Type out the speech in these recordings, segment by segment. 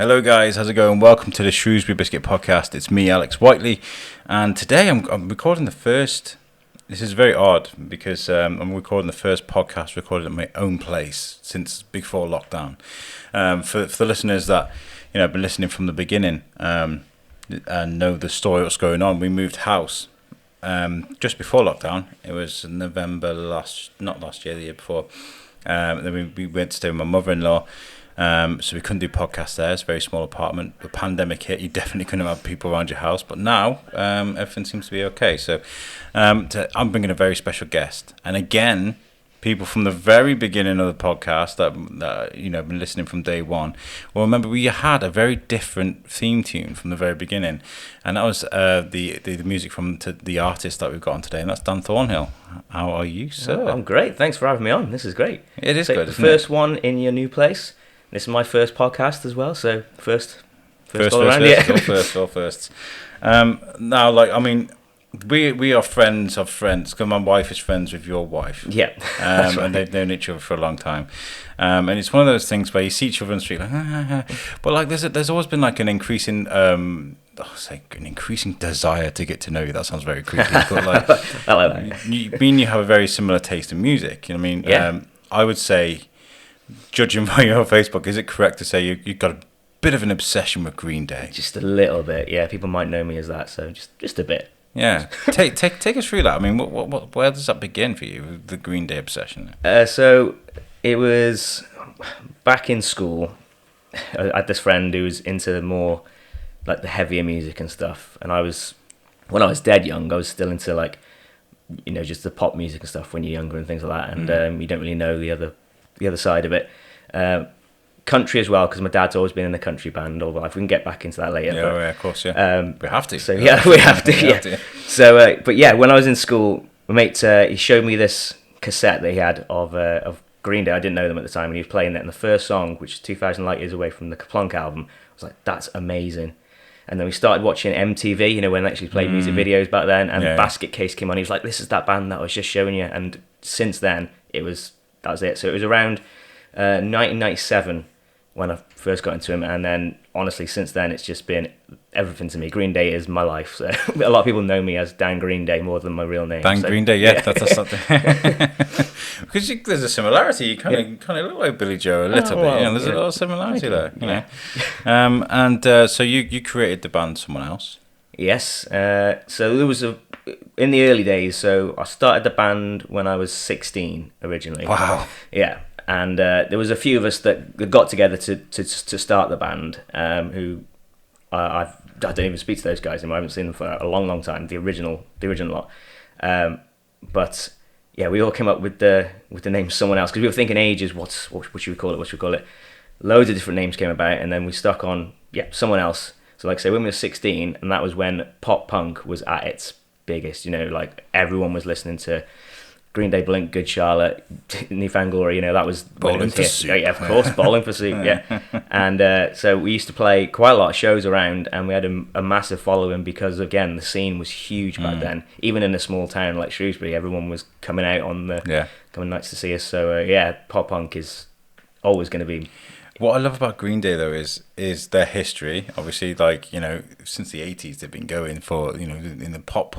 Hello guys, how's it going? Welcome to the Shrewsbury Biscuit podcast. It's me, Alex Whiteley, and today I'm recording the first. This is very odd because I'm recording the first podcast recorded at my own place since before lockdown. For the listeners that have been listening from the beginning and know the story, what's going on. We moved house just before lockdown. It was November the year before. Then we went to stay with my mother-in-law. So we couldn't do podcasts there. It's a very small apartment. The pandemic hit, you definitely couldn't have people around your house. But now everything seems to be okay. So I'm bringing a very special guest, and again, people from the very beginning of the podcast that have been listening from day one. Well, remember we had a very different theme tune from the very beginning, and that was the music from the artist that we've got on today, and that's Dan Thornhill. How are you, sir? Oh, I'm great. Than's for having me on. This is great. It is good. The first one in your new place. This is my first podcast as well, so first all around. All firsts. Now, we are friends of friends, because my wife is friends with your wife. Yeah, that's right. And they've known each other for a long time. And it's one of those things where you see each other on the street, but like there's always been like an increasing, an increasing desire to get to know you. That sounds very creepy, but like, I like that. You have a very similar taste in music. You know what I mean? Yeah. I would say, judging by your Facebook, is it correct to say you've got a bit of an obsession with Green Day? Just a little bit, yeah. People might know me as that, so just a bit. Yeah, take us through that. I mean, where does that begin for you, the Green Day obsession? So it was back in school. I had this friend who was into more like the heavier music and stuff, and when I was dead young, I was still into like just the pop music and stuff when you're younger and things like that, and you don't really know the other side of it. Country as well, because my dad's always been in a country band all my life. We can get back into that later. Yeah, of course, yeah. We have to. So yeah, we have to. Yeah. So, but yeah, when I was in school, my mate he showed me this cassette that he had of Green Day. I didn't know them at the time, and he was playing that. And the first song, which is 2,000 Light Years Away from the Kaplunk album, I was like, that's amazing. And then we started watching MTV, when they actually played music videos back then. And Basket Case came on. He was like, "This is that band that I was just showing you." And since then, that was it. So it was around 1997 when I first got into him, and then honestly since then it's just been everything to me. Green Day is my life. So a lot of people know me as Dan Green Day more than my real name. Dan Green Day, yeah. That's something. Because there's a similarity. You kind of look like Billy Joe a little bit. There's a lot of similarity there. And so you created the band Someone Else. Yes. So there was in the early days. So I started the band when I was 16 originally. Wow. Yeah. And there was a few of us that got together to start the band. Who I don't even speak to those guys anymore. I haven't seen them for a long time. The original lot. But yeah, we all came up with the name Someone Else because we were thinking ages. What should we call it? What should we call it? Loads of different names came about, and then we stuck on Someone Else. So like I say, when we were 16, and that was when pop punk was at its biggest. Like everyone was listening to Green Day, Blink, Good Charlotte, Newfound Glory, that was Bowling for Soup. Yeah, of course, Bowling for Soup, yeah. And so we used to play quite a lot of shows around, and we had a massive following because, again, the scene was huge back then. Even in a small town like Shrewsbury, everyone was coming out on coming nights to see us. So, pop punk is always going to be... What I love about Green Day, though, is their history. Obviously, since the 80s, they've been going for, in the pop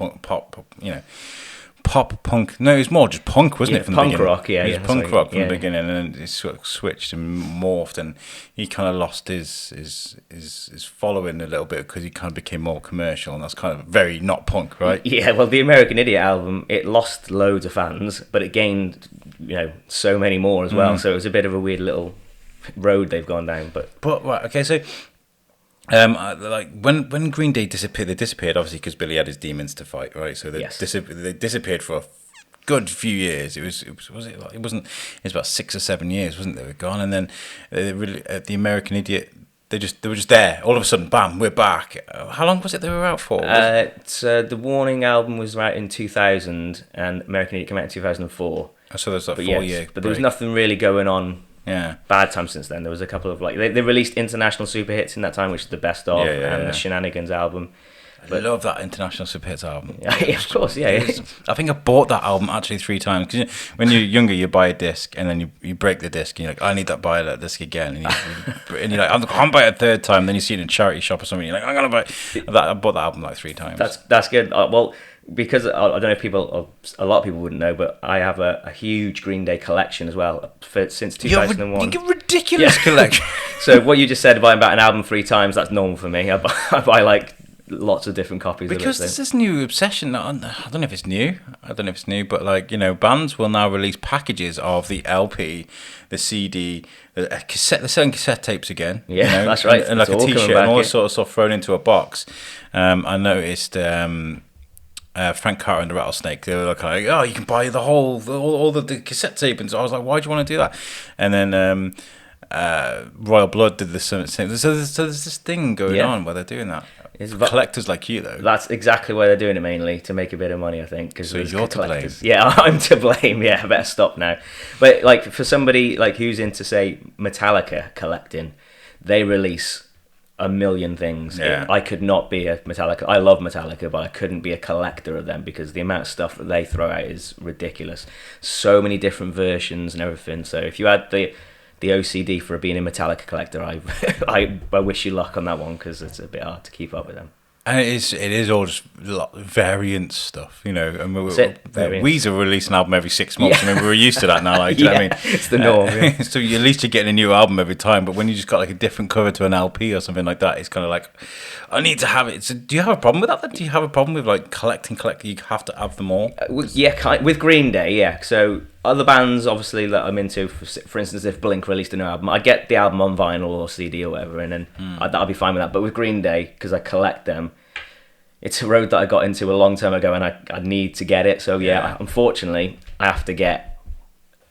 punk. No, it was more just punk, wasn't it? From punk the beginning? Rock, yeah. It was punk rock from the beginning, and it sort of switched and morphed, and he kind of lost his following a little bit because he kind of became more commercial, and that's kind of very not punk, right? Yeah, well, the American Idiot album, it lost loads of fans, but it gained, so many more as well. So it was a bit of a weird little road they've gone down. But right, okay, so. When Green Day disappeared, they disappeared obviously because Billy had his demons to fight, right? So they disappeared for a good few years. It was about 6 or 7 years, wasn't it? They were gone, and then the American Idiot. They were just there. All of a sudden, bam, we're back. How long was it they were out for? The Warning album was out in 2000, and American Idiot came out in 2004. So there's 4 years. But there was nothing really going on. Yeah, bad time since then. There was a couple of they released international super hits in that time, which is the best of, and the Shenanigans album. I love that International Super Hits album. Yeah, of course, yeah. I think I bought that album actually 3 times. Because when you're younger, you buy a disc and then you break the disc and you're like, I need that, buy that disc again. And you're like, I'm going to buy it a third time. Then you see it in a charity shop or something. You're like, I'm going to buy that. I bought that album like 3 times. That's good. Well, because I don't know if a lot of people wouldn't know, but I have a huge Green Day collection as well since 2001. You get ridiculous collection. So what you just said about an album 3 times, that's normal for me. I buy like lots of different copies because of it. There's this new obsession. I don't know if it's new. But like, bands will now release packages of the LP, the CD, the cassette. They're selling cassette tapes again. Yeah, that's right. And like a T-shirt and all this sort of stuff thrown into a box. I noticed Frank Carter and the Rattlesnake. They were like, oh, you can buy the whole all the cassette tape, and so I was like, why do you want to do that? And then Royal Blood did the same. So there's this thing going on where they're doing that. Collectors like you, though. That's exactly why they're doing it, mainly to make a bit of money, I think. So you're to blame. Yeah, I'm to blame. Yeah, I better stop now. But like for somebody like who's into, say, Metallica collecting, they release a million things. Yeah. I could not be a Metallica. I love Metallica, but I couldn't be a collector of them because the amount of stuff that they throw out is ridiculous. So many different versions and everything. So if you had the OCD for being a Metallica collector, I wish you luck on that one because it's a bit hard to keep up with them. And it is all just variant stuff, And Weezer release an album every 6 months. Yeah. I mean, we're used to that now. Like, do you know what I mean? It's the norm. So at least you're getting a new album every time. But when you just got like a different cover to an LP or something like that, it's kind of like, I need to have it. So do you have a problem with that? Do you have a problem with like collecting? You have to have them all. With Green Day, yeah. So other bands, obviously, that I'm into, for instance, if Blink released a new album, I get the album on vinyl or CD or whatever, and then I'll be fine with that. But with Green Day, because I collect them, it's a road that I got into a long time ago, and I need to get it. So unfortunately, I have to get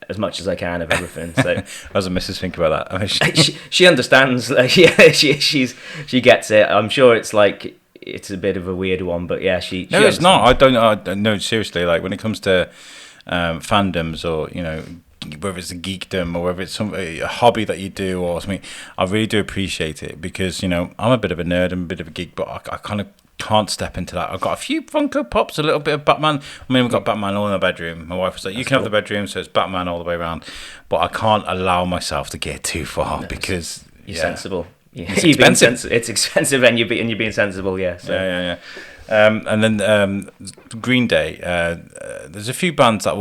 as much as I can of everything. So how does the missus think about that? I mean, she understands. She gets it. I'm sure it's a bit of a weird one, but yeah, she. No, it's not. I don't know. Seriously, like when it comes to fandoms or whether it's a geekdom or whether it's a hobby that you do or something, I really do appreciate it because I'm a bit of a nerd, I'm a bit of a geek, but I kind of can't step into that. I've got a few Funko Pops, a little bit of Batman. I mean, we've got Batman all in the bedroom. My wife was like, you can have the bedroom, so it's Batman all the way around. But I can't allow myself to get too far because you're sensible. Yeah. It's expensive. It's expensive, and you're being sensible. Yeah. So. Yeah. And then Green Day. There's a few bands that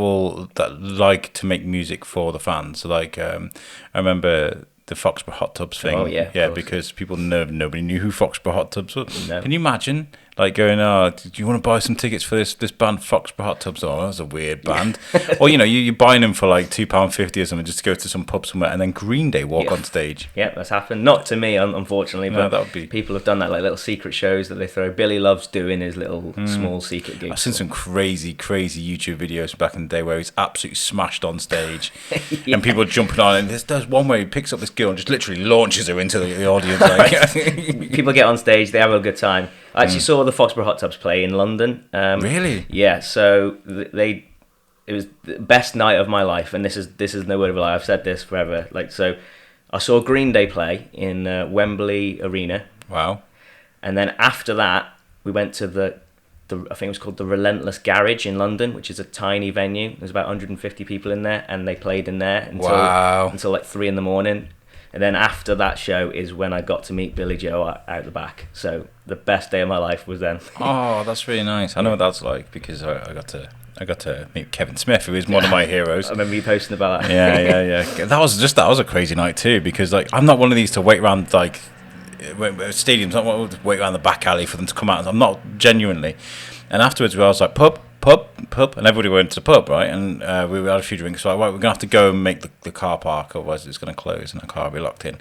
like to make music for the fans. So like I remember the Foxborough Hot Tubs thing. Oh yeah, because nobody knew who Foxborough Hot Tubs was. No. Can you imagine? Like going, do you want to buy some tickets for this band Foxborough Hot Tubs? Oh, that's a weird band. Or you're buying them for like £2.50 or something just to go to some pub somewhere, and then Green Day walk on stage. Yeah, that's happened. Not to me, unfortunately, but that would be... people have done that, like little secret shows that they throw. Billy loves doing his little small secret gigs. I've seen some crazy YouTube videos back in the day where he's absolutely smashed on stage, and people jumping on. And there's one where he picks up this girl and just literally launches her into the audience. Like. People get on stage, they have a good time. I actually saw the Foxborough Hot Tubs play in London. Really? Yeah. So it was the best night of my life, and this is no word of a lie. I've said this forever. So I saw Green Day play in Wembley Arena. Wow. And then after that, we went to the I think it was called the Relentless Garage in London, which is a tiny venue. There's about 150 people in there, and they played in there until like 3 a.m. And then after that show is when I got to meet Billy Joe out the back. So the best day of my life was then. Oh, that's really nice. I know what that's like because I got to meet Kevin Smith, who is one of my heroes. I remember you posting about that. Yeah. That was a crazy night too because like I'm not one of these to wait around like stadiums. I'm not wait around the back alley for them to come out. I'm not genuinely. And afterwards, I was like pub, and everybody went to the pub, right? And we had a few drinks. So like, right, we're gonna have to go and make the car park, otherwise it's gonna close and the car will be locked in.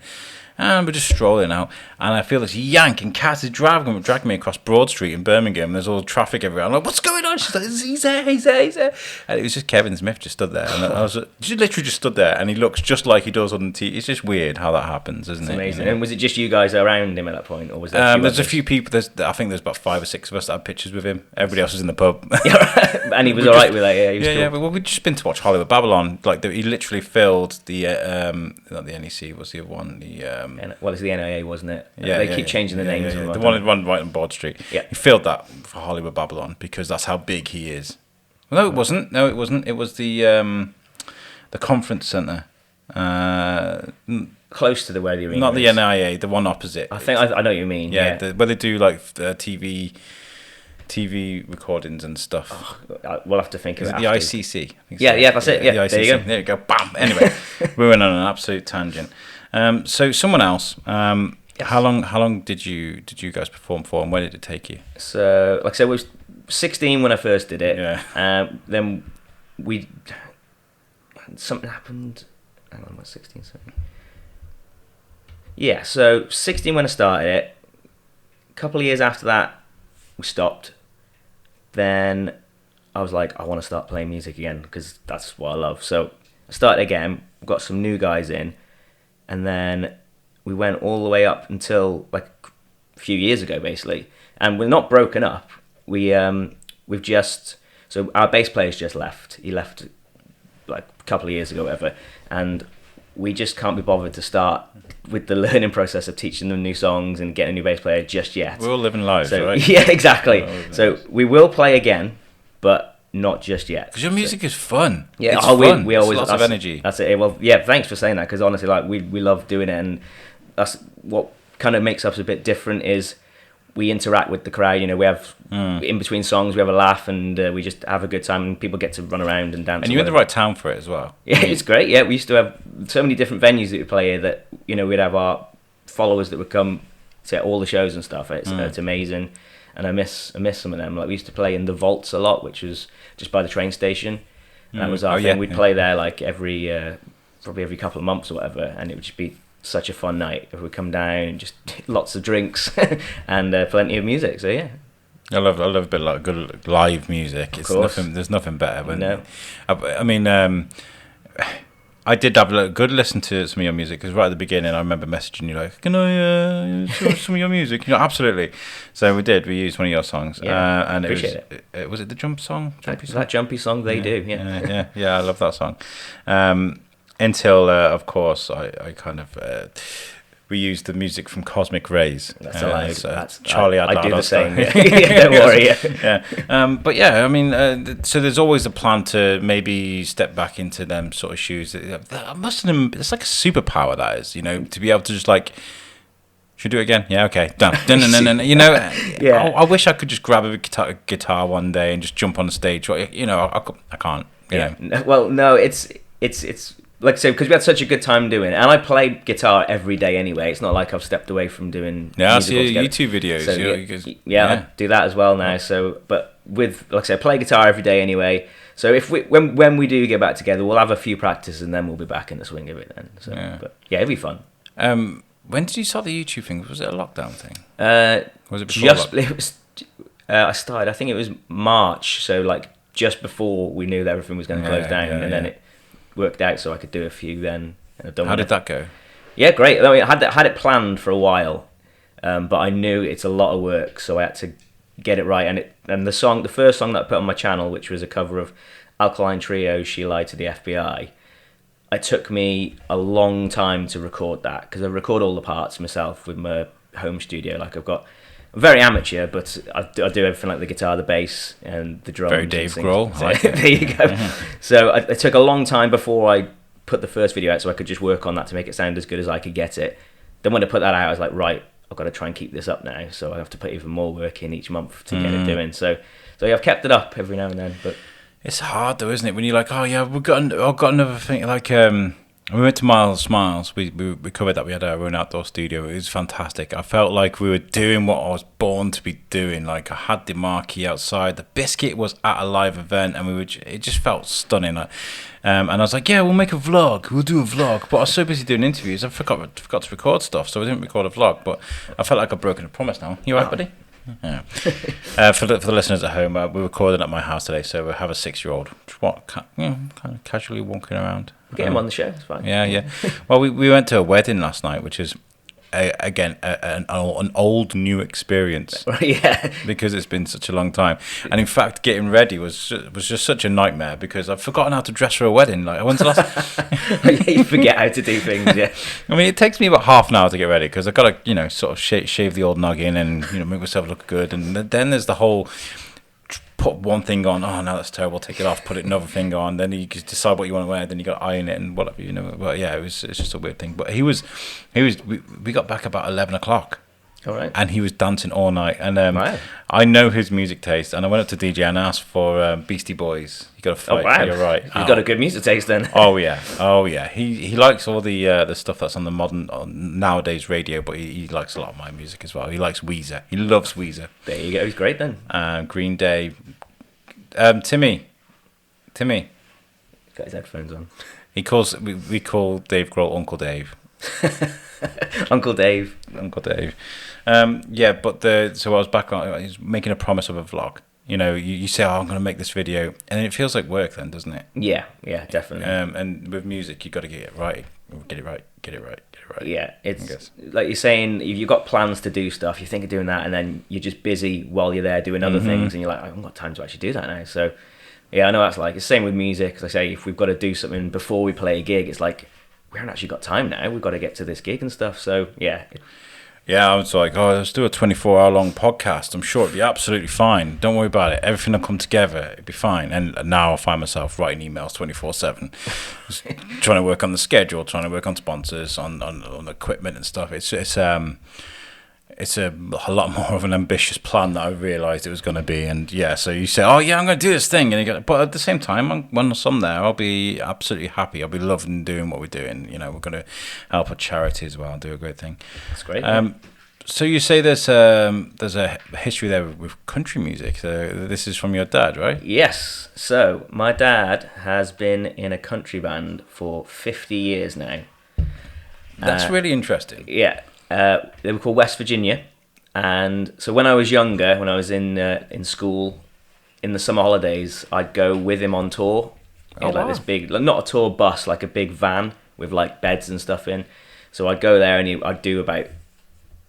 And we're just strolling out, and I feel this yank, and Kat is dragging me across Broad Street in Birmingham, and there's all traffic everywhere. I'm like, what's going on? She's like, he's there. And it was just Kevin Smith just stood there, and I was she literally just stood there, and he looks just like he does on the TV. It's just weird how that happens, isn't it? Amazing. And was it just you guys around him at that point, or was there? There's a few people. I think there's about 5 or 6 of us that had pictures with him. Everybody else was in the pub. And he was all right with that. Yeah, he was cool. Well, we'd just been to watch Hollywood Babylon. Like he literally filled the not the NEC, was the other one, the Well, it's the NIA, wasn't it? They keep changing the names. The one right on Broad Street. Yeah. He filled that for Hollywood Babylon because that's how big he is. No, it wasn't. It was the conference centre. Close to where the arena not is. the NIA, the one opposite. I think I know what you mean. Yeah. Where they do like TV recordings and stuff. We'll have to think of it. The ICC? Yeah, that's it. Yeah, the ICC. there you go. There you go. Bam. Anyway, we went on an absolute tangent. So someone else. Yes. How long did you guys perform for, and where did it take you? So, like I said, I was 16 when I first did it. Yeah. Then something happened. Hang on, I was 16. Sorry. Yeah, so 16 when I started it. A couple of years after that, we stopped. Then I was like, I want to start playing music again because that's what I love. So I started again, got some new guys in, and then we went all the way up until like a few years ago, basically. And we're not broken up. So our bass player's just left. He left like a couple of years ago, whatever, and we just can't be bothered to start with the learning process of teaching them new songs and getting a new bass player just yet. We're all living lives, so, right? Yeah, exactly. So we will play again, but not just yet. Because your music is fun. Yeah, it's fun. We always lots of energy. That's it. Well, yeah, thanks for saying that, because honestly, like we love doing it, and that's what kind of makes us a bit different is we interact with the crowd. You know, we have in between songs, we have a laugh, and we just have a good time, and people get to run around and dance. And you're in the right town for it as well. Yeah, it's great. Yeah, we used to have so many different venues that we play here that, you know, we'd have our followers that would come to all the shows and stuff. It's amazing, and I miss some of them. Like we used to play in the Vaults a lot, which was just by the train station. That was our thing. We'd play there like probably every couple of months or whatever, and it would just be such a fun night if we come down and just lots of drinks and plenty of music. So yeah, I love a bit of like good live music. Of course. There's nothing better. When, no. I mean, I did have a good listen to some of your music because right at the beginning I remember messaging you like, can I show some of your music? You know, absolutely. So we did. We used one of your songs. Yeah, and appreciate it. Was it the Jump song? That jumpy song they do. Yeah. Yeah. I love that song. Until, of course, I kind of we used the music from Cosmic Rays. That's allowed. That's Charlie Adler. I do the same. Yeah, don't worry. Yeah. But yeah, I mean, so there's always a plan to maybe step back into them sort of shoes. It's like a superpower, that is, you know, to be able to just like, should we do it again? Yeah, okay, done. You know, yeah. I wish I could just grab a guitar one day and just jump on the stage. You know, I can't. You know. Well, no, it's like I said, because we had such a good time doing it, and I play guitar every day anyway. It's not like I've stepped away from doing. Yeah, I see your YouTube videos. So, I do that as well now. So, but with, like I said, I play guitar every day anyway. So when we do get back together, we'll have a few practices, and then we'll be back in the swing of it then. So, but yeah, it'll be fun. When did you start the YouTube thing? Was it a lockdown thing? Was it before? I started. I think it was March. So like just before we knew that everything was going to close down, and then it worked out so I could do a few then. How did that go? Yeah, great. I mean, I had it planned for a while, but I knew it's a lot of work, so I had to get it right. And the first song that I put on my channel, which was a cover of Alkaline Trio, She Lied to the FBI, it took me a long time to record that because I record all the parts myself with my home studio. Like I'm very amateur, but I do everything like the guitar, the bass, and the drums. Very Dave Grohl. There you go. So it took a long time before I put the first video out so I could just work on that to make it sound as good as I could get it. Then when I put that out, I was like, right, I've got to try and keep this up now. So I have to put even more work in each month to get it doing. So yeah, I've kept it up every now and then. But it's hard though, isn't it? When you're like, oh yeah, I've got another thing. Like we went to Miles Smiles. We covered that. We had our own outdoor studio. It was fantastic. I felt like we were doing what I was born to be doing. Like I had the marquee outside. The Biscuit was at a live event, and it just felt stunning. Like, and I was like, yeah, we'll make a vlog. We'll do a vlog. But I was so busy doing interviews, I forgot to record stuff, so I didn't record a vlog. But I felt like I'd broken a promise now. You all right, buddy? Yeah. For the listeners at home, we're recording at my house today, so we have a 6-year-old, kind of casually walking around. Get him on the show. It's fine. Yeah. Well, we went to a wedding last night, which is an old new experience. Yeah. Because it's been such a long time, and in fact, getting ready was just such a nightmare because I've forgotten how to dress for a wedding. Like, when's the last? You forget how to do things. Yeah. I mean, it takes me about half an hour to get ready because I've got to, sort of shave the old noggin and make myself look good, and then there's the whole. Put one thing on, oh no, that's terrible, take it off, put another thing on, then you can decide what you want to wear, then you got to iron it and whatever, but yeah, it's just a weird thing. But we got back about 11 o'clock. All right. And he was dancing all night, and Wow. I know his music taste, and I went up to DJ and asked for Beastie Boys. You got to fight. Oh, wow. You're right. You've got a good music taste then. Oh yeah. He likes all the stuff that's on the modern nowadays radio, but he likes a lot of my music as well. He likes Weezer. He loves Weezer. There you go. He's great then. Green Day. Timmy. He's got his headphones on. We call Dave Grohl Uncle Dave. Uncle Dave. Yeah, but so I was back on. He's making a promise of a vlog. You say, "Oh, I'm going to make this video," and it feels like work, then, doesn't it? Yeah, definitely. And with music, you got to get it right. Yeah, it's like you're saying. If you've got plans to do stuff, you think of doing that, and then you're just busy while you're there doing other things, and you're like, I haven't got time to actually do that now. So, yeah, I know that's like. It's the same with music. As I say, if we've got to do something before we play a gig, it's like we haven't actually got time now. We've got to get to this gig and stuff. So, yeah. Yeah, I was like, let's do a 24-hour long podcast. I'm sure it'd be absolutely fine. Don't worry about it. Everything will come together. It'd be fine. And now I find myself writing emails 24/7, trying to work on the schedule, trying to work on sponsors, on equipment and stuff. It's a lot more of an ambitious plan than I realised it was going to be. And yeah, so you say, oh yeah, I'm going to do this thing, and but at the same time, when I'm there, I'll be absolutely happy. I'll be loving doing what we're doing. We're going to help a charity as well and do a great thing. That's great. So you say there's a history there with country music. So this is from your dad, right? Yes. So my dad has been in a country band for 50 years now. That's really interesting. Yeah. They were called West Virginia, and so when I was younger, when I was in school, in the summer holidays, I'd go with him on tour. This big, not a tour bus, like a big van with like beds and stuff in. So I'd go there and I'd do about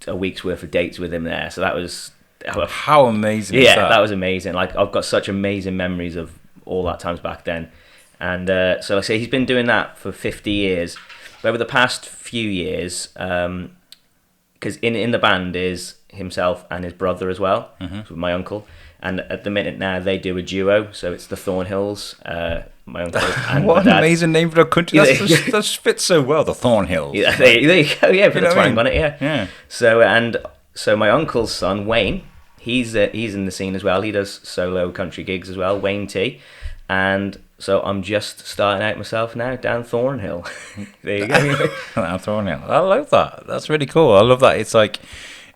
a week's worth of dates with him there. So that was how amazing! Yeah, is that? That was amazing. Like I've got such amazing memories of all that times back then, and so like I say, he's been doing that for 50 years. But over the past few years. Because in the band is himself and his brother as well, with my uncle. And at the minute now, they do a duo, so it's the Thornhills, my uncle and what my an dad. amazing name for a country. That fits so well, the Thornhills. Yeah, there you go, yeah, put the twang on it, yeah. Yeah. So my uncle's son, Wayne, he's in the scene as well. He does solo country gigs as well, Wayne T. And so I'm just starting out myself now down Thornhill. There you go. Down Thornhill. I love that. That's really cool. I love that. It's like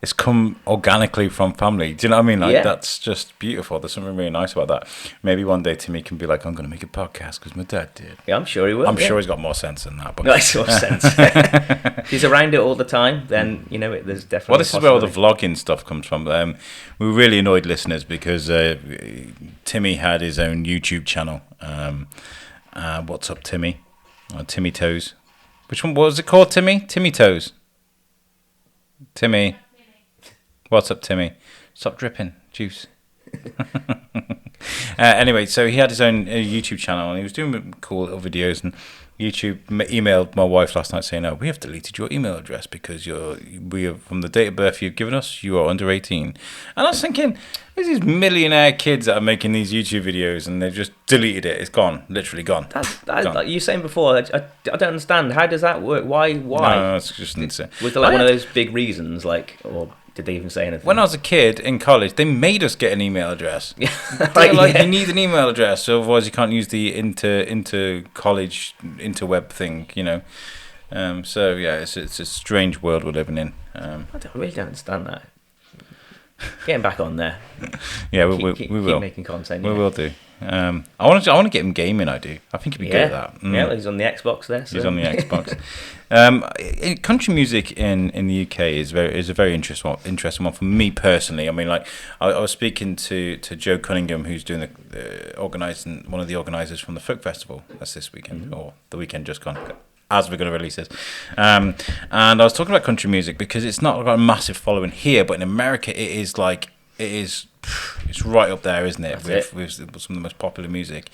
it's come organically from family. Do you know what I mean? Like that's just beautiful. There's something really nice about that. Maybe one day Timmy can be like, I'm going to make a podcast because my dad did. Yeah, I'm sure he will. I'm sure he's got more sense than that. But nice more sense. If he's around it all the time, then there's definitely. Well, this is where all the vlogging stuff comes from. We really annoyed listeners because Timmy had his own YouTube channel. What's up, Timmy? Timmy Toes. Which one? What was it called, Timmy? Timmy Toes. Timmy. What's up, Timmy? Stop dripping juice. Anyway, so he had his own YouTube channel and he was doing cool little videos, and YouTube emailed my wife last night saying, "Oh, we have deleted your email address because from the date of birth you've given us, you are under 18." And I was thinking, there's these millionaire kids that are making these YouTube videos and they've just deleted it. It's gone, literally gone. Like you were saying before, I don't understand. How does that work? Why? No, it's just insane. Was there one of those big reasons, like, or did they even say anything? When I was a kid in college, they made us get an email address. Yeah, you need an email address, so otherwise you can't use the inter college interweb thing. So yeah, it's a strange world we're living in. I really don't understand that. Getting back on there. Yeah, we will. Keep making content. We will do. I want to get him gaming. I do. I think he'd be good at that. Yeah, he's on the Xbox there. So. He's on the Xbox. Country music in the UK is a very interesting one for me personally. I mean, like I was speaking to Joe Cunningham, who's doing one of the organisers from the folk festival. That's this weekend or the weekend just gone. as we're going to release this. And I was talking about country music because it's not got a massive following here, but in America it's right up there, isn't it? With some of the most popular music.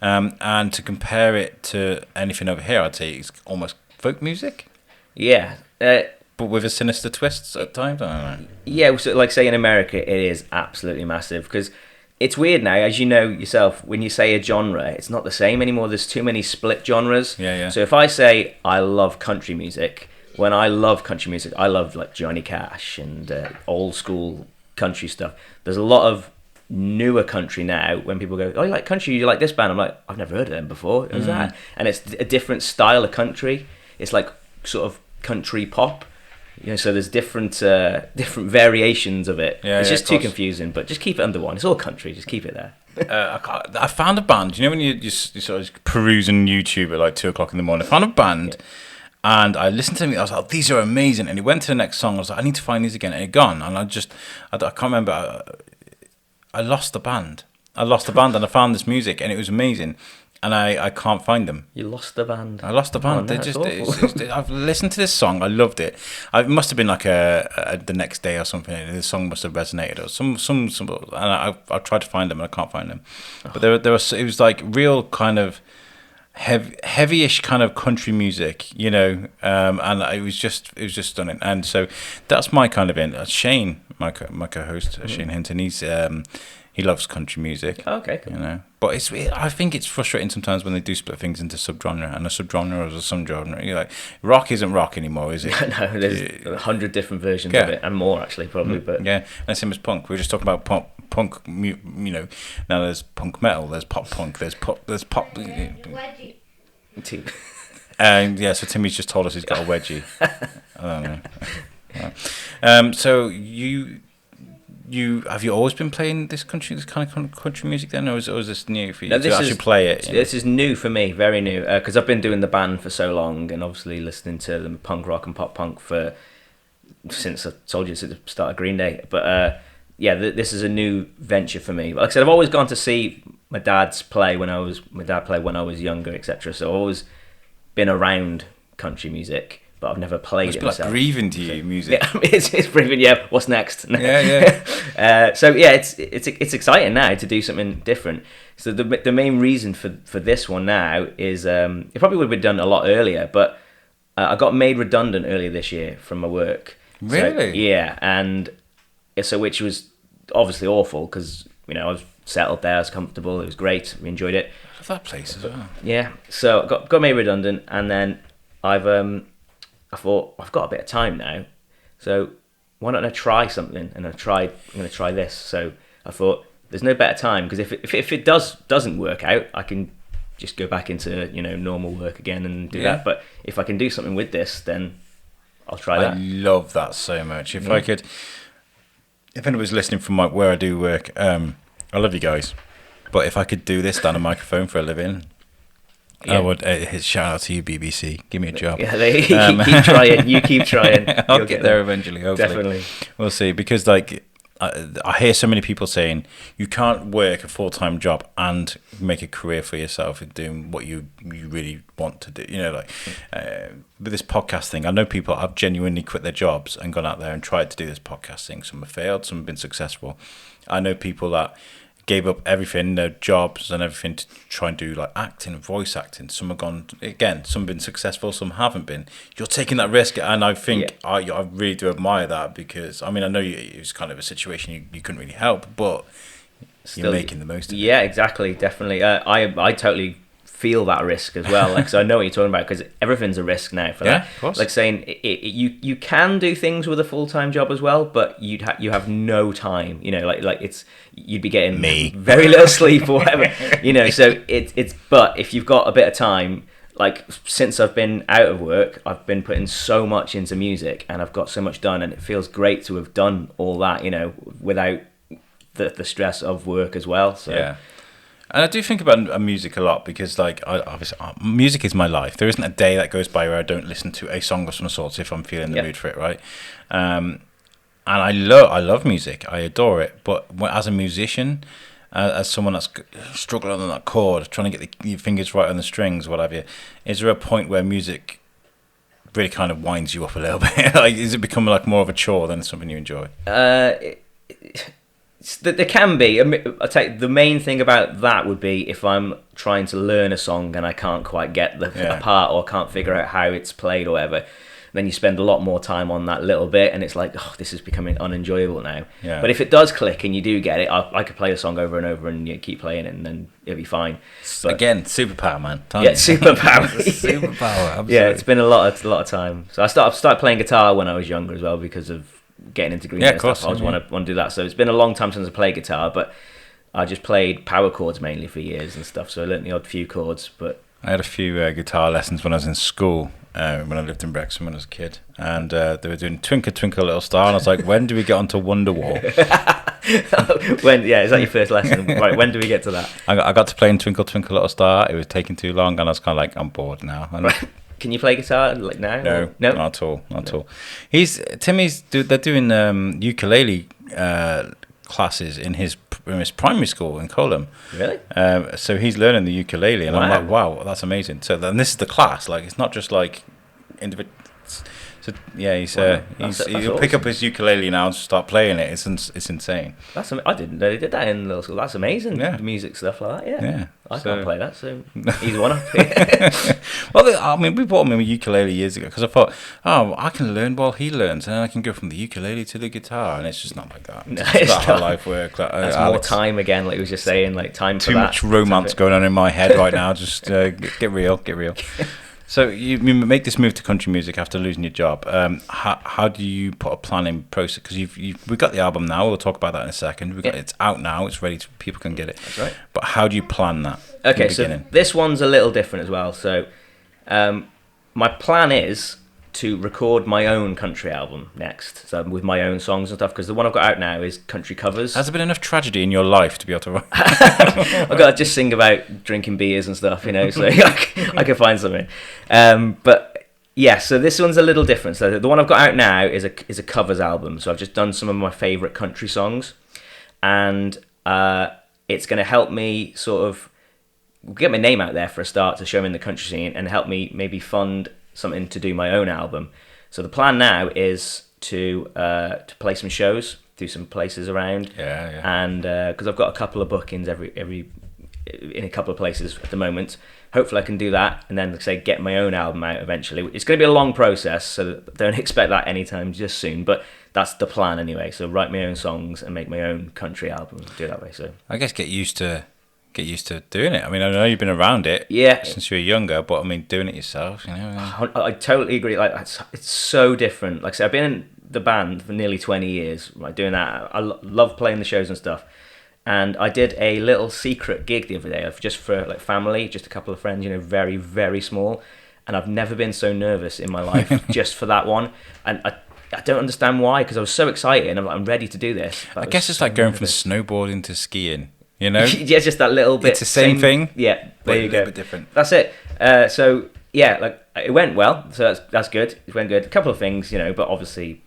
And to compare it to anything over here, I'd say it's almost folk music. Yeah. But with a sinister twist at times, I don't know. Yeah, so like say in America, it is absolutely massive because it's weird now, as you know yourself, when you say a genre, it's not the same anymore. There's too many split genres. Yeah. So if I say I love country music, when I love country music, I love like Johnny Cash and old school country stuff. There's a lot of newer country now when people go, oh, you like country, you like this band? I'm like, I've never heard of them before. Who's that? And it's a different style of country. It's like sort of country pop. So there's different variations of it. It's just too confusing, but just keep it under one. It's all country, just keep it there. I found a band. You know when you sort of perusing YouTube at like 2 o'clock in the morning? I found a band, and I listened to them. I was like, these are amazing. And it went to the next song. I was like, I need to find these again. And it gone. And I can't remember. I lost the band. And I found this music, and it was amazing. And I can't find them. You lost the band. I lost the band. Oh, no, I've listened to this song. I loved it. It must have been like the next day or something. This song must have resonated. Or some. And I tried to find them, and I can't find them. But there was. It was like real kind of heavy-ish kind of country music, you know. And it was just stunning. And so that's my kind of in. Shane, my co-host, Shane Hinton. He loves country music. Oh, okay, cool. You know, but I think it's frustrating sometimes when they do split things into subgenre, and a subgenre is a subgenre. You're like, rock isn't rock anymore, is it? No, there's 100 different versions of it, and more actually, probably. But yeah, and same as punk. We were just talking about punk. You know, now there's punk metal, there's pop punk, there's pop. wedgie. So Timmy's just told us he's got a wedgie. I don't know. So have you always been playing this kind of country music then, or is this new for you to actually play it? This is new for me, very new, because I've been doing the band for so long, and obviously listening to the punk rock and pop punk since I told you, since the start of Green Day. But this is a new venture for me. Like I said, I've always gone to see my dad play when I was younger, etc. So I've always been around country music. But I've never played it myself. It's like breathing to you, music. Yeah, it's breathing. Yeah, what's next? Yeah. So yeah, it's exciting now to do something different. So the main reason for this one now is it probably would have been done a lot earlier, but I got made redundant earlier this year from my work. Really? So, yeah, and so which was obviously awful because I was settled there, I was comfortable, it was great, we enjoyed it. I love that place as well. Yeah, so I got made redundant, and then I thought, I've got a bit of time now, so why don't I try something? And I'm going to try this. So I thought, there's no better time, because if it doesn't work out, I can just go back into normal work again and do that. But if I can do something with this, then I'll try that. I love that so much. If anybody's listening from where I do work, I love you guys. But if I could do this down a microphone for a living, I would. Shout out to you, BBC. Give me a job. Yeah, keep trying. You keep trying. I'll get there eventually. Hopefully, definitely. We'll see. Because I hear so many people saying you can't work a full-time job and make a career for yourself in doing what you really want to do. With this podcast thing, I know people have genuinely quit their jobs and gone out there and tried to do this podcast thing. Some have failed, some have been successful. I know people that gave up everything, their jobs and everything, to try and do like acting, voice acting. Some have gone again. Some have been successful, some haven't been. You're taking that risk, and I think I really do admire that, because I know it was kind of a situation you couldn't really help, but you're making the most of it. Yeah, exactly, definitely. I totally feel that risk as well. So I know what you're talking about, because everything's a risk now for that. Of course. Like saying you can do things with a full-time job as well, but you have no time. You'd be getting very little sleep or whatever. So it's but if you've got a bit of time, like since I've been out of work, I've been putting so much into music, and I've got so much done, and it feels great to have done all that, without the stress of work as well. So yeah. And I do think about music a lot, because obviously music is my life. There isn't a day that goes by where I don't listen to a song of some sort if I'm feeling the mood for it, right? And I love music. I adore it. But as a musician, as someone that's struggling on that chord, trying to get your fingers right on the strings, what have you, is there a point where music really kind of winds you up a little bit? Like, is it becoming like more of a chore than something you enjoy? There can be. I'll tell you, the main thing about that would be if I'm trying to learn a song and I can't quite get the part, or can't figure out how it's played or whatever. Then you spend a lot more time on that little bit, and it's like, oh, this is becoming unenjoyable now. Yeah. But if it does click and you do get it, I could play the song over and over and keep playing it, and then it'll be fine. But, again, superpower, man. Superpower. Superpower. Absolutely. Yeah, it's been a lot of time. So I started playing guitar when I was younger as well, because of getting into Green Day and stuff. I always want to do that. So it's been a long time since I played guitar, but I just played power chords mainly for years and stuff. So I learnt the odd few chords. But I had a few guitar lessons when I was in school. When I lived in Wrexham when I was a kid, and they were doing Twinkle Twinkle Little Star, and I was like, when do we get onto Wonderwall? Is that your first lesson? Right, when do we get to that? I got to play in Twinkle Twinkle Little Star. It was taking too long, and I was kind of like, I'm bored now. And Can you play guitar like now? No, not at all. Not at all. They're doing ukulele classes in his primary school in Colham. Really? So he's learning the ukulele, and Wow. I'm like, wow, that's amazing. So then this is the class. Like, it's not just like individual. So yeah, he'll pick up his ukulele now and start playing it. It's insane. I didn't know they did that in little school. That's amazing. Yeah. The music stuff like that. Yeah. I can't play that, so he's one up. Well, I mean, we bought him a ukulele years ago because I thought, oh, I can learn while he learns, and then I can go from the ukulele to the guitar, and it's just not like that. No, it's not how life works. Like, That's more time again, like he was just saying, like time for too much romance going on in my head right now. Just get real. So you make this move to country music after losing your job. How do you put a plan in process? Because we've got the album now. We'll talk about that in a second. It's out now. It's ready. People can get it. That's right. But how do you plan that? Okay, so this one's a little different as well. So my plan is to record my own country album next, so with my own songs and stuff, because the one I've got out now is country covers. Has there been enough tragedy in your life to be able to write? I've got to just sing about drinking beers and stuff, so I can find something. But yeah, so this one's a little different. So the one I've got out now is a covers album. So I've just done some of my favourite country songs, and it's going to help me sort of get my name out there for a start, to show me in the country scene, and help me maybe fund something to do my own album. So the plan now is to play some shows, do some places around, and because I've got a couple of bookings every in a couple of places at the moment. Hopefully I can do that, and then, like I say, get my own album out eventually. It's going to be a long process, so don't expect that anytime just soon, but that's the plan anyway. So write my own songs and make my own country album, do it that way. So I guess get used to doing it. I mean, I know you've been around it since you were younger, but I mean, doing it yourself, I totally agree. Like, it's so different. Like I said, I've been in the band for nearly 20 years, like doing that. I love playing the shows and stuff. And I did a little secret gig the other day, just for like family, just a couple of friends, very, very small. And I've never been so nervous in my life just for that one. And I don't understand why, because I was so excited and I'm ready to do this. I guess it's like going from snowboarding to skiing. Yeah, just that little bit. It's the same thing. Yeah, there you go. A little bit different. That's it. So yeah, like it went well. So that's good. It went good. A couple of things, but obviously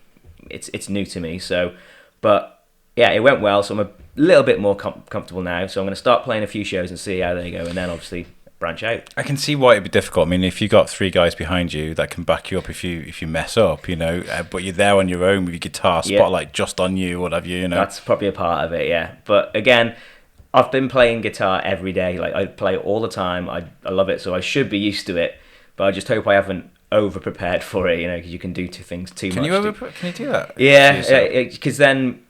it's new to me. So, but yeah, it went well. So I'm a little bit more comfortable now. So I'm going to start playing a few shows and see how they go, and then obviously branch out. I can see why it'd be difficult. I mean, if you got three guys behind you that can back you up if you mess up, but you're there on your own with your guitar, spotlight just on you, what have you, That's probably a part of it, yeah. But again, I've been playing guitar every day. Like, I play it all the time. I love it, so I should be used to it. But I just hope I haven't over-prepared for it, because you can do things too much. Can you do that? Yeah, because then,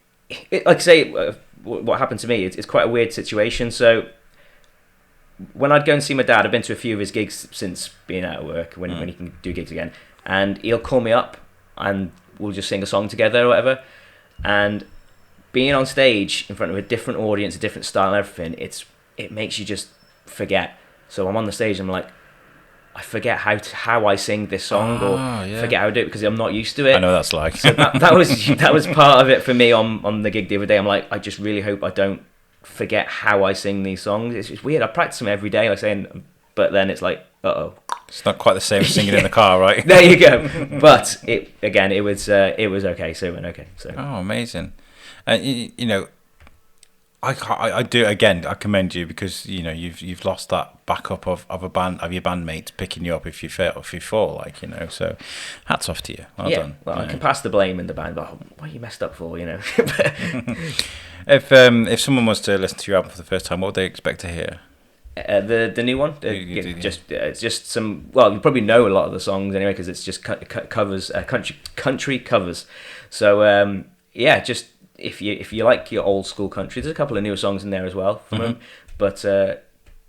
like I say, what happened to me, it's quite a weird situation. So when I'd go and see my dad, I've been to a few of his gigs since being out of work, when he can do gigs again. And he'll call me up and we'll just sing a song together or whatever. And being on stage in front of a different audience, a different style and everything, it makes you just forget. So I'm on the stage and I'm like, I forget how I sing this song, forget how I do it because I'm not used to it. I know that's like. So that was part of it for me on the gig the other day. I'm like, I just really hope I don't forget how I sing these songs. It's weird. I practice them every day, like saying, but then it's like, it's not quite the same as singing in the car, right? There you go. But it was okay. So it went okay. So amazing. I do again. I commend you because you've lost that backup of a band of your bandmates picking you up if you fall, like So, hats off to you. Well done. Well, I can pass the blame in the band, but what are you messed up for? If someone was to listen to your album for the first time, what would they expect to hear? The new one, it's just some. Well, you probably know a lot of the songs anyway because it's just covers, country covers. So just. If you like your old school country, there's a couple of newer songs in there as well from him. But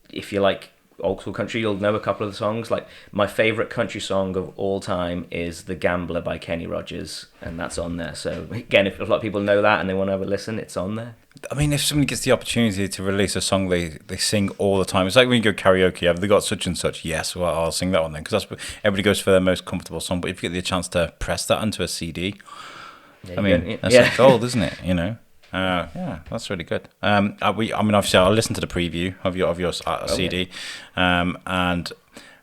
if you like old school country, you'll know a couple of the songs. Like my favourite country song of all time is "The Gambler" by Kenny Rogers, and that's on there. So again, if a lot of people know that and they want to have a listen, it's on there. I mean, if somebody gets the opportunity to release a song they sing all the time, it's like when you go karaoke. Have they got such and such? Yes, well, I'll sing that one then because everybody goes for their most comfortable song. But if you get the chance to press that onto a CD. That's like gold, isn't it? That's really good. Obviously, I'll listen to the preview of your CD, and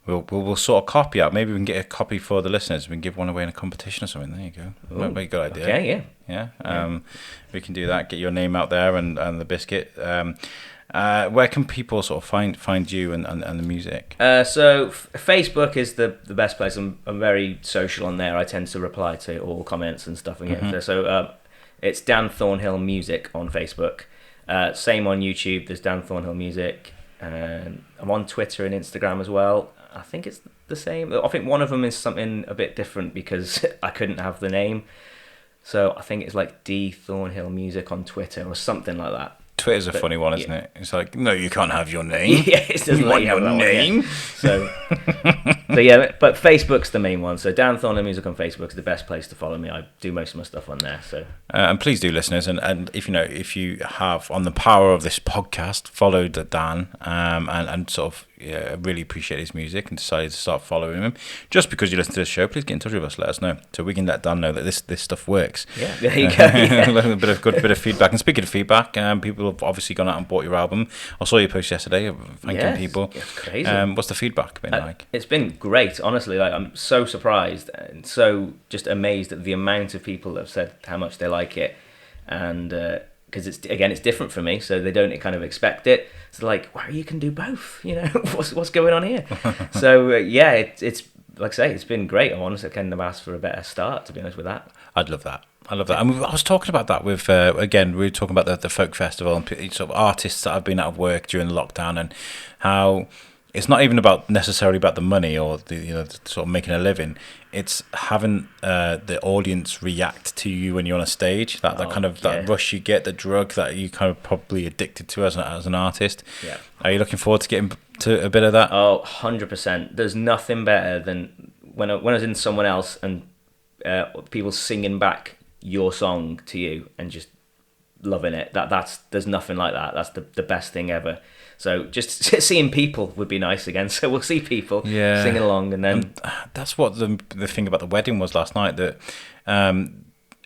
we'll sort a copy out. Maybe we can get a copy for the listeners. We can give one away in a competition or something. There you go. Might be a good idea. Okay, yeah. We can do that. Get your name out there and the biscuit. Where can people sort of find you and the music? So Facebook is the best place. I'm very social on there. I tend to reply to all comments and stuff. So it's Dan Thornhill Music on Facebook. Same on YouTube. There's Dan Thornhill Music. I'm on Twitter and Instagram as well. I think it's the same. I think one of them is something a bit different because I couldn't have the name. So I think it's like D Thornhill Music on Twitter or something like that. Twitter's a funny one, isn't it? It's like, no, you can't have your name. Yeah, it doesn't let you have your name. So but Facebook's the main one. So Dan Thornhill Music on Facebook is the best place to follow me. I do most of my stuff on there. So and please do, listeners, and if you have on the power of this podcast followed Dan and sort of really appreciate his music and decided to start following him just because you listen to this show, please get in touch with us. Let us know so we can let Dan know that this stuff works. Yeah, there you go. A bit of feedback. And speaking of feedback, people have obviously gone out and bought your album. I saw your post yesterday thanking people. It's crazy. What's the feedback been like? It's been great, honestly. Like I'm so surprised and so just amazed at the amount of people that have said how much they like it, and because it's different for me, so they don't kind of expect it. It's like, wow, you can do both. What's going on here? So it's like I say, it's been great. I honestly couldn't have asked for a better start, to be honest with that. I'd love that. I love that. And I was talking about that with, again, we were talking about the folk festival and sort of artists that have been out of work during the lockdown and how it's not even necessarily about the money or the sort of making a living. It's having the audience react to you when you're on a stage. That rush you get, the drug that you kind of probably addicted to as an artist. Yeah. Are you looking forward to getting to a bit of that? Oh, 100%. There's nothing better than when I was in someone else and people singing back your song to you and just loving it. There's nothing like that. That's the best thing ever. So just seeing people would be nice again. So we'll see people singing along, and then that's what the thing about the wedding was last night. That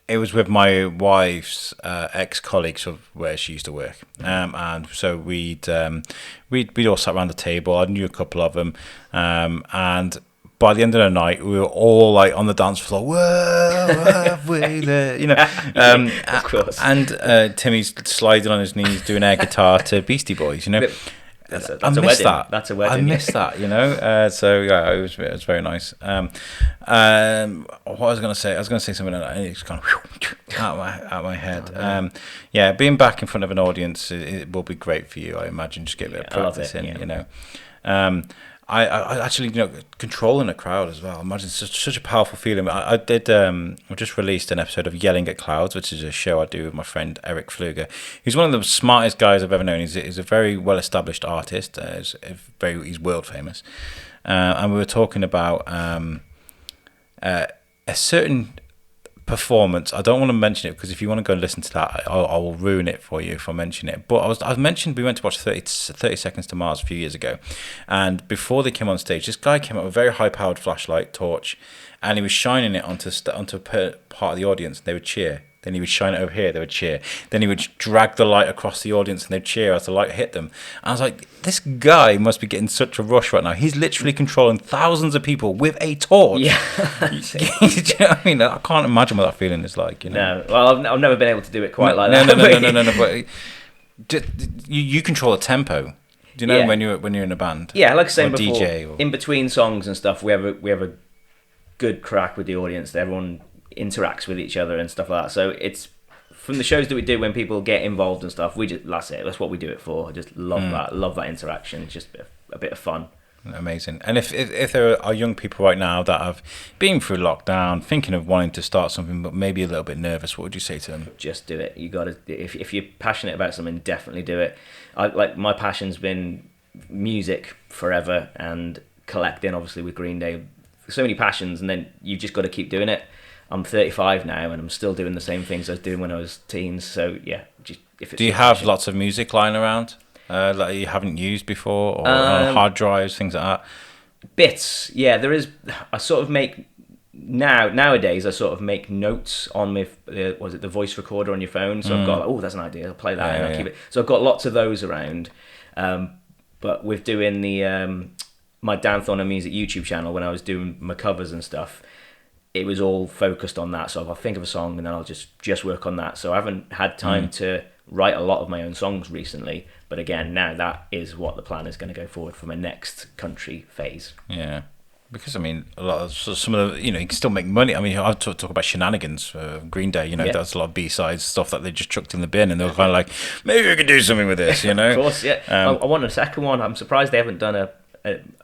it was with my wife's ex-colleagues of where she used to work, and so we'd all sat around the table. I knew a couple of them, and by the end of the night, we were all like on the dance floor. Whoa, of course. And Timmy's sliding on his knees doing air guitar to Beastie Boys. That's I a missed wedding. that. That's a wedding. I missed that. So yeah, it was very nice. What I was going to say something like that, and it's gone out my head. Being back in front of an audience, it will be great for you. I imagine just get a bit of practice in. I actually, controlling a crowd as well. I imagine it's such a powerful feeling. I just released an episode of Yelling at Clouds, which is a show I do with my friend Eric Fluger. He's one of the smartest guys I've ever known. He's a very well-established artist. He's world famous. And we were talking about a certain performance. I don't want to mention it because if you want to go and listen to that, I will ruin it for you if I mention it. But I mentioned we went to watch 30 Seconds to Mars a few years ago, and before they came on stage, this guy came up with a very high-powered flashlight torch, and he was shining it onto a part of the audience, and they would cheer. Then he would shine it over here, they would cheer. Then he would drag the light across the audience and they'd cheer as the light hit them. And I was like, this guy must be getting such a rush right now. He's literally controlling thousands of people with a torch. Yeah. Do you know what I mean? I can't imagine what that feeling is like. No, well, I've never been able to do it quite like that. No. But you control the tempo. Do you know when you're in a band? Yeah, like I said before, DJ or... in between songs and stuff, we have a good crack with the audience. Everyone interacts with each other and stuff like that. So it's from the shows that we do when people get involved and stuff. That's what we do it for. I just love that interaction. It's just a bit of fun. Amazing. And if there are young people right now that have been through lockdown, thinking of wanting to start something, but maybe a little bit nervous, what would you say to them? Just do it. You got to. If you're passionate about something, definitely do it. My passion's been music forever and collecting, obviously with Green Day. So many passions, and then you've just got to keep doing it. I'm 35 now, and I'm still doing the same things I was doing when I was teens. So yeah, do you have lots of music lying around? That you haven't used before, or on hard drives, things like that? Bits, yeah. There is. I sort of make nowadays. I sort of make notes on my the voice recorder on your phone. So I've got that's an idea. I'll play that and I'll keep it. So I've got lots of those around. But with doing the my Dan Thornhill Music YouTube channel, when I was doing my covers and stuff, it was all focused on that. So if I think of a song, and then I'll just work on that. So I haven't had time to write a lot of my own songs recently. But again, now that is what the plan is going to go forward for my next country phase. Yeah, because I mean, a lot of some of the, you can still make money. I mean, I talk about Shenanigans, Green Day. That's a lot of B-sides stuff that they just chucked in the bin, and they were kind of like, maybe we could do something with this. Of course, yeah. I want a second one. I'm surprised they haven't done a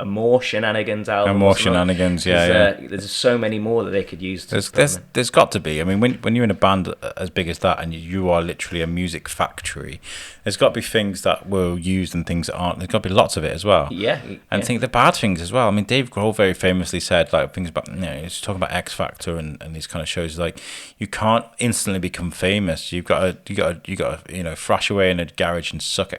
more Shenanigans album. More Shenanigans, yeah. There's so many more that they could use. There's got to be. I mean, when you're in a band as big as that, and you are literally a music factory, there's got to be things that were used and things that aren't. There's got to be lots of it as well. Yeah. And think the bad things as well. I mean, Dave Grohl very famously said like things about he's talking about X Factor and these kind of shows. Like, you can't instantly become famous. You got to thrash away in a garage and suck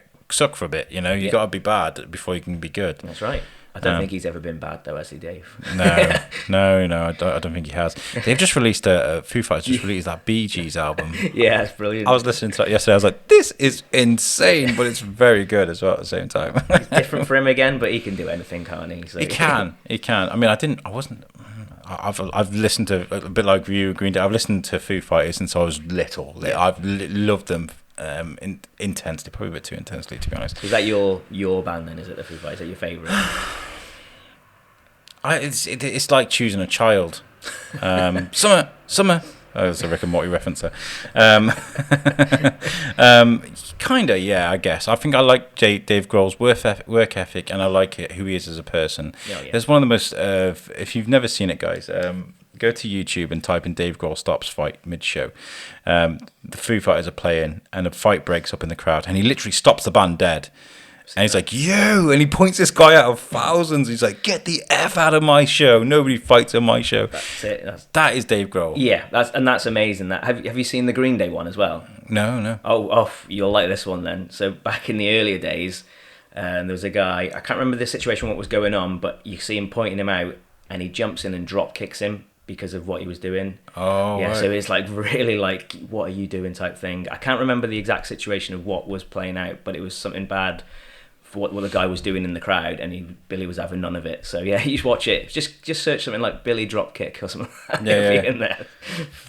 for a bit, you got to be bad before you can be good. That's right. I don't think he's ever been bad though, has he, Dave? No, I don't think he has. They've just released Foo Fighters just released that Bee Gees album. Yeah, it's brilliant. I was listening to that yesterday. I was like, this is insane, but it's very good as well at the same time. It's different for him again, but he can do anything, can't he? So. He can. I mean, I've listened to a bit like you, Green Day. I've listened to Foo Fighters since I was little. Yeah. I've loved them. Intensely, probably a bit too intensely, to be honest. Is that your band then? Is it the Foo Fighters? Is that your favourite? It's like choosing a child. Summer. Oh, there's a Rick and Morty reference there. Kinda, yeah, I guess. I think I like Dave Grohl's work ethic, and I like who he is as a person. Oh, yeah. There's one of the most. If you've never seen it, guys. Go to YouTube and type in Dave Grohl stops fight mid-show. The Foo Fighters are playing, and a fight breaks up in the crowd, and he literally stops the band dead. And he's like, "You!" And he points this guy out of thousands. He's like, "Get the F out of my show! Nobody fights on my show." That's it. That is Dave Grohl. Yeah, that's amazing. That have you seen the Green Day one as well? No. Oh, you'll like this one then. So back in the earlier days, there was a guy. I can't remember the situation, what was going on, but you see him pointing him out, and he jumps in and drop kicks him because of what he was doing. Oh, yeah. Right. So it's like really like, what are you doing type thing. I can't remember the exact situation of what was playing out, but it was something bad for what the guy was doing in the crowd, and Billy was having none of it. So yeah, you just watch it. Just search something like Billy drop kick or something. Yeah. In there.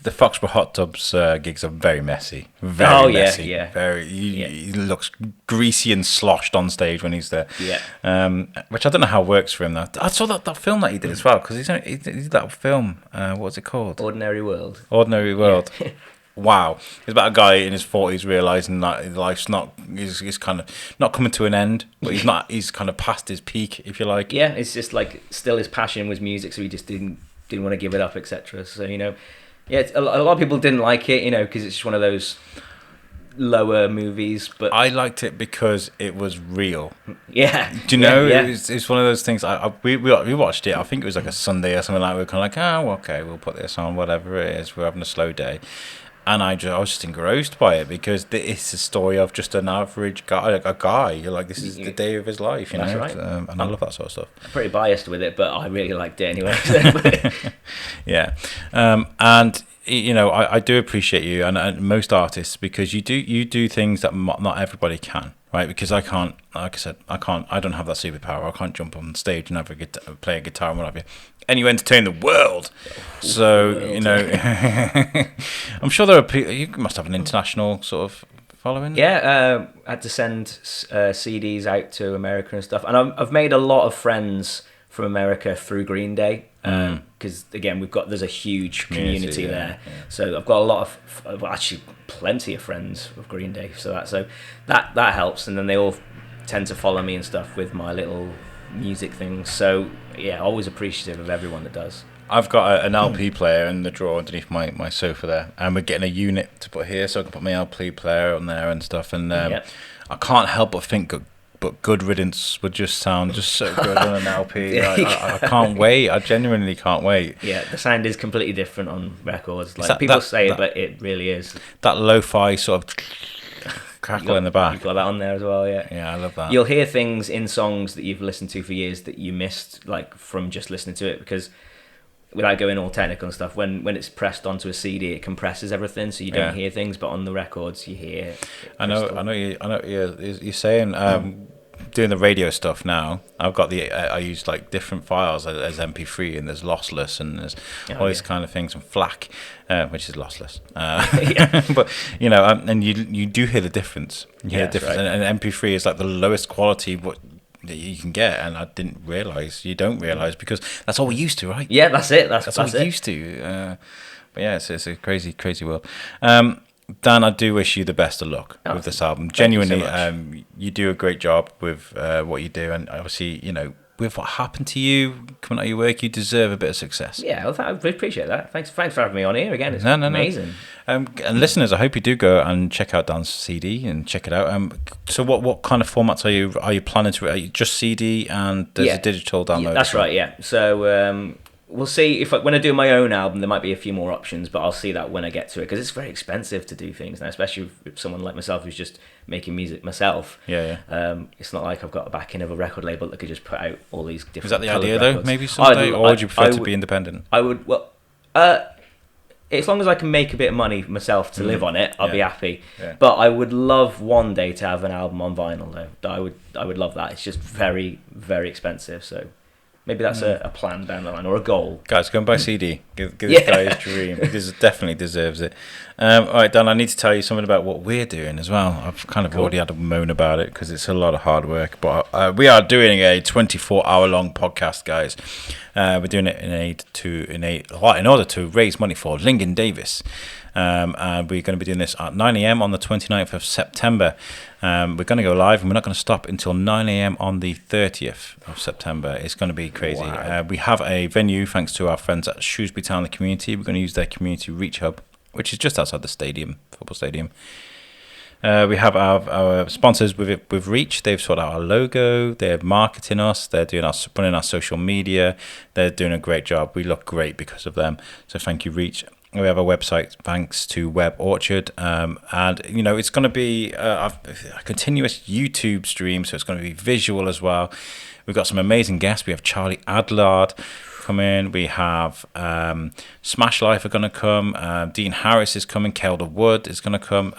The Foxborough Hot Tubs gigs are very messy. Very messy. Yeah. He looks greasy and sloshed on stage when he's there. Yeah. Which I don't know how it works for him though. I saw that film that he did as well, because he did that film. What was it called? Ordinary World. Yeah. Wow, it's about a guy in his 40s realizing that life's he's kind of not coming to an end, but he's kind of past his peak, if you like. Yeah, it's just like still his passion was music, so he just didn't want to give it up, etc. So a lot of people didn't like it, because it's just one of those lower movies. But I liked it because it was real. Yeah. Do you know? Yeah. It's one of those things. We watched it. I think it was like a Sunday or something like that. We were kind of like, oh, okay, we'll put this on, whatever it is. We're having a slow day. And I was just engrossed by it, because it's a story of just an average guy, a guy. You're like, this is the day of his life, That's right. And I love that sort of stuff. I'm pretty biased with it, but I really liked it anyway. Yeah, and I do appreciate you and most artists, because you do things that not everybody can. Right, because I can't, like I said, I don't have that superpower. I can't jump on stage and play a guitar and what have you. And you entertain the world. So, I'm sure there are people, you must have an international sort of following? Yeah, I had to send CDs out to America and stuff, and I've made a lot of friends from America through Green Day, because again there's a huge community there. Yeah. So I've got a lot of actually plenty of friends of Green Day, so that helps, and then they all tend to follow me and stuff with my little music things. So yeah, always appreciative of everyone that does. I've got an LP player in the drawer underneath my sofa there, and we're getting a unit to put here, so I can put my LP player on there and stuff. And I can't help but think, but Good Riddance would just sound just so good on an LP. I can't wait. I genuinely can't wait. Yeah, the sound is completely different on records. Like people say it, but it really is. That lo-fi sort of crackle in the back. You've got that on there as well, yeah. Yeah, I love that. You'll hear things in songs that you've listened to for years that you missed, like from just listening to it, because without going all technical and stuff, when it's pressed onto a CD, it compresses everything, so you don't hear things. But on the records, you hear. I know. You're saying doing the radio stuff now. I've got I use like different files as MP3, and there's lossless, and there's all these kind of things, and FLAC, which is lossless. But and you do hear the difference. You hear the difference, right. And MP3 is like the lowest quality that you can get, and I didn't realise. You don't realise because that's all we're used to, right? Yeah, that's it. That's all we're used to. But yeah, it's a crazy world. Dan, I do wish you the best of luck with this album. Genuinely, you do a great job with what you do, and obviously, with what happened to you coming out of your work, you deserve a bit of success. Yeah, well, I appreciate that. Thanks for having me on here again. It's amazing. And listeners, I hope you do go and check out Dan's CD and check it out. So what kind of formats are you planning to? Are you just CD and there's a digital download? Yeah, that's right. Yeah. So we'll see when I do my own album, there might be a few more options, but I'll see that when I get to it, because it's very expensive to do things now, especially with someone like myself who's just making music myself. Yeah. It's not like I've got a backing of a record label that could just put out all these different. Is that the idea though? Maybe someday, or would you prefer to be independent? I would. Well, as long as I can make a bit of money myself to live on it, I'll be happy. Yeah. But I would love one day to have an album on vinyl though. I would love that. It's just very, very expensive. So maybe that's a plan down the line, or a goal. Guys, go and buy CD. Give this guy his dream. He definitely deserves it. All right, Dan, I need to tell you something about what we're doing as well. I've kind of already had a moan about it because it's a lot of hard work. But we are doing a 24-hour-long podcast, guys. We're doing it in order to raise money for Lincoln Davis. And we're going to be doing this at 9 a.m. on the 29th of September. We're going to go live, and we're not going to stop until 9 a.m. on the 30th of September. It's going to be crazy. Wow. We have a venue thanks to our friends at Shrewsbury Town, the community. We're going to use their community reach hub, which is just outside the football stadium. We have our sponsors with Reach. They've sorted out our logo. They're marketing us. They're running our social media. They're doing a great job. We look great because of them. So thank you, Reach. We have a website thanks to Web Orchard, and it's going to be a continuous YouTube stream, so it's going to be visual as well. We've got some amazing guests. We have Charlie Adlard come in. We have Smash Life are going to come. Dean Harris is coming. Kelda Wood is going to come.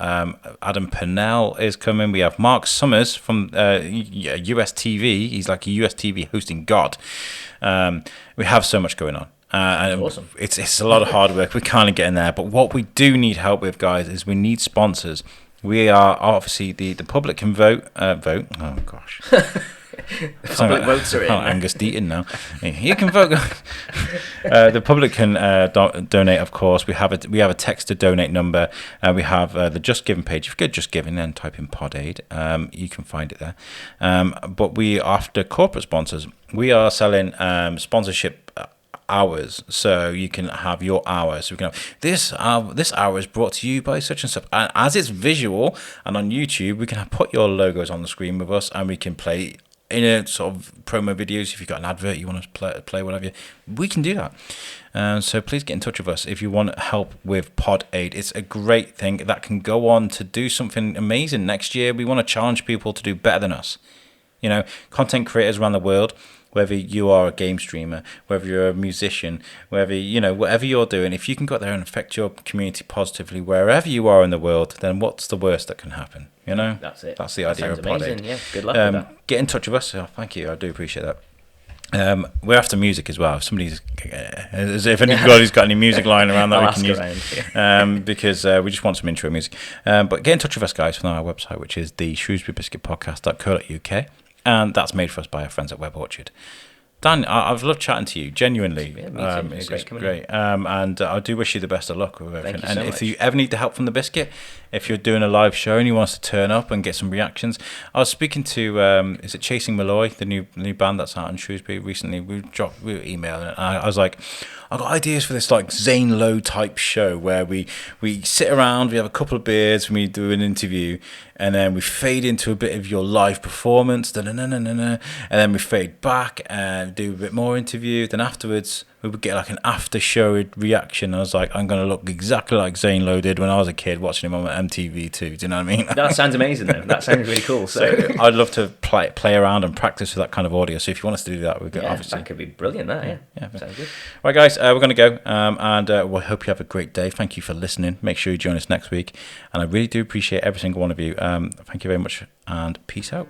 Adam Pennell is coming. We have Mark Summers from US TV. He's like a US TV hosting god. We have so much going on. And awesome. It's a lot of hard work. We're kind of getting there. But what we do need help with, guys, is we need sponsors. We are obviously the public can vote. Oh gosh. Public votes are in. Angus Deaton now. You can vote. The public can donate, of course. We have a text to donate number. We have the Just Giving page. If you go to Just Giving, then type in Pod Aid. You can find it there. But we, after corporate sponsors, we are selling sponsorship hours, so you can have your hours. So we can have this hour is brought to you by such and such, and as it's visual and on YouTube, we can put your logos on the screen with us, and we can play in a sort of promo videos. If you've got an advert you want to play whatever, we can do that. So please get in touch with us if you want help with Pod Aid. It's a great thing that can go on to do something amazing next year. We want to challenge people to do better than us. Content creators around the world, whether you are a game streamer, whether you're a musician, whether, whatever you're doing, if you can go out there and affect your community positively wherever you are in the world, then what's the worst that can happen? That's it. That's the idea of Pod Aid. Yeah, good luck with that. Get in touch with us. Oh, thank you. I do appreciate that. We're after music as well. If somebody's, if anybody's got any music lying around that we can use, because we just want some intro music. But get in touch with us, guys, from our website, which is the shrewsburybiscuitpodcast.co.uk, and that's made for us by our friends at Web Orchard. Dan, I've loved chatting to you, genuinely. Yeah, me too. It's great. And I do wish you the best of luck with everything. Thank you so if much. you ever need the help from the Biscuit, if you're doing a live show and you want us to turn up and get some reactions, I was speaking to, is it Chasing Malloy, the new band that's out in Shrewsbury recently? We were emailing it. I was like, I've got ideas for this like Zane Lowe type show where we sit around, we have a couple of beers, and we do an interview, and then we fade into a bit of your live performance, and then we fade back and do a bit more interview. Then afterwards, we would get like an after show reaction. I was like, I'm going to look exactly like Zane Lowe did when I was a kid watching him on MTV too. Do you know what I mean? That sounds amazing, though. That sounds really cool. So I'd love to play around and practice with that kind of audio. So if you want us to do that, we've got obviously. That could be brilliant. Yeah. Sounds good. Right, guys, we're going to go, and we hope you have a great day. Thank you for listening. Make sure you join us next week, and I really do appreciate every single one of you. Thank you very much, and peace out.